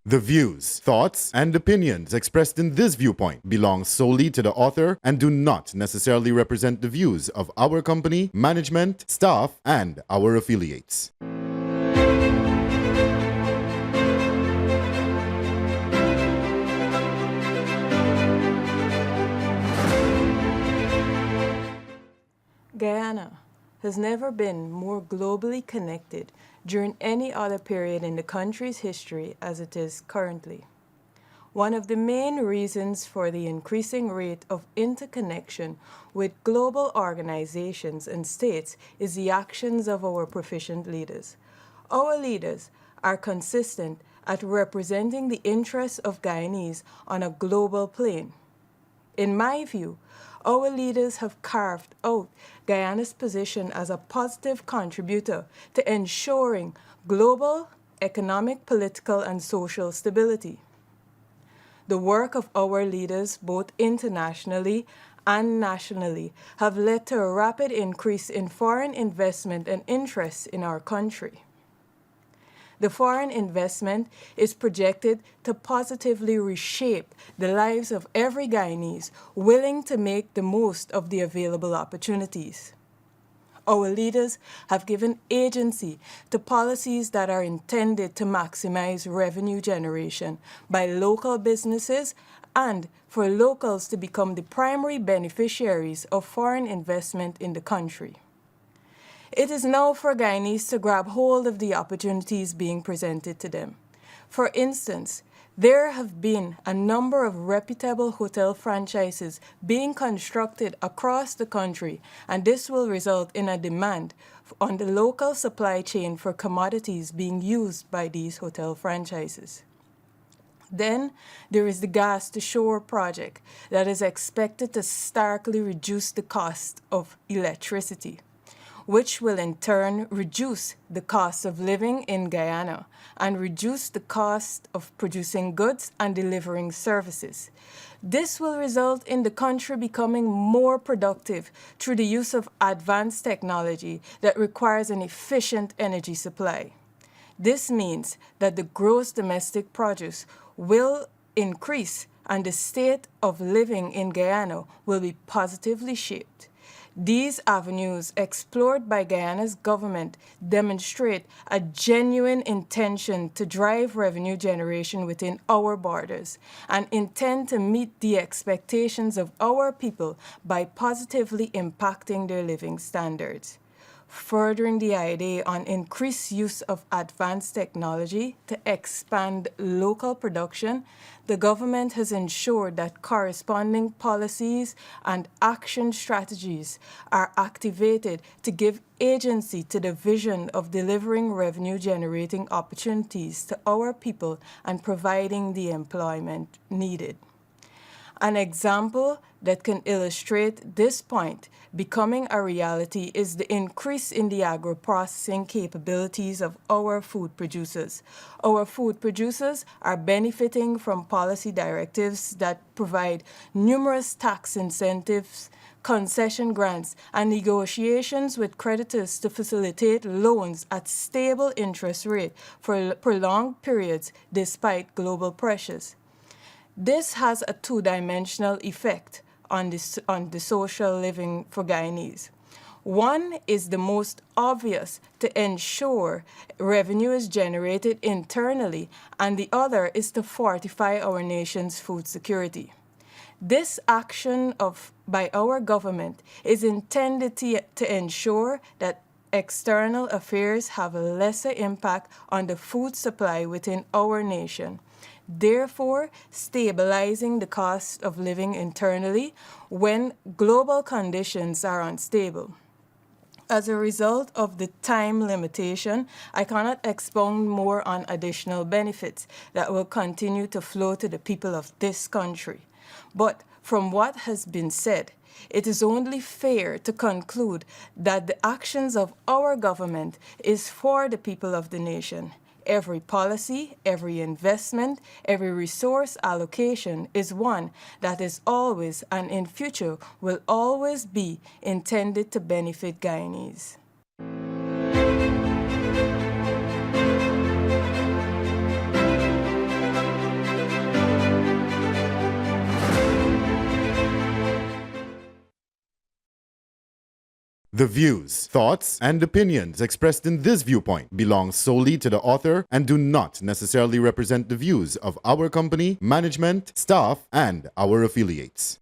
The views, thoughts, and opinions expressed in this viewpoint belong solely to the author and do not necessarily represent the views of our company, management, staff, and our affiliates. Guyana has never been more globally connected during any other period in the country's history as it is currently. One of the main reasons for the increasing rate of interconnection with global organizations and states is the actions of our proficient leaders. Our leaders are consistent at representing the interests of Guyanese on a global plane. In my view, our leaders have carved out Guyana's position as a positive contributor to ensuring global economic, political, and social stability. The work of our leaders, both internationally and nationally, have led to a rapid increase in foreign investment and interest in our country. The foreign investment is projected to positively reshape the lives of every Guyanese willing to make the most of the available opportunities. Our leaders have given agency to policies that are intended to maximize revenue generation by local businesses and for locals to become the primary beneficiaries of foreign investment in the country. It is now for Guyanese to grab hold of the opportunities being presented to them. For instance, there have been a number of reputable hotel franchises being constructed across the country, and this will result in a demand on the local supply chain for commodities being used by these hotel franchises. Then there is the Gas to Shore project that is expected to starkly reduce the cost of electricity, which will in turn reduce the cost of living in Guyana and reduce the cost of producing goods and delivering services. This will result in the country becoming more productive through the use of advanced technology that requires an efficient energy supply. This means that the gross domestic produce will increase and the state of living in Guyana will be positively shaped. These avenues explored by Guyana's government demonstrate a genuine intention to drive revenue generation within our borders and intend to meet the expectations of our people by positively impacting their living standards. Furthering the idea on increased use of advanced technology to expand local production, the government has ensured that corresponding policies and action strategies are activated to give agency to the vision of delivering revenue-generating opportunities to our people and providing the employment needed. An example that can illustrate this point becoming a reality is the increase in the agro-processing capabilities of our food producers. Our food producers are benefiting from policy directives that provide numerous tax incentives, concession grants, and negotiations with creditors to facilitate loans at stable interest rate for prolonged periods despite global pressures. This has a two-dimensional effect on the social living for Guyanese. One is the most obvious, to ensure revenue is generated internally, and the other is to fortify our nation's food security. This action by our government is intended to ensure that external affairs have a lesser impact on the food supply within our nation, therefore stabilizing the cost of living internally when global conditions are unstable. As a result of the time limitation, I cannot expound more on additional benefits that will continue to flow to the people of this country. But from what has been said, it is only fair to conclude that the actions of our government is for the people of the nation. Every policy, every investment, every resource allocation is one that is always and in future will always be intended to benefit Guyanese. The views, thoughts, and opinions expressed in this viewpoint belong solely to the author and do not necessarily represent the views of our company, management, staff, and our affiliates.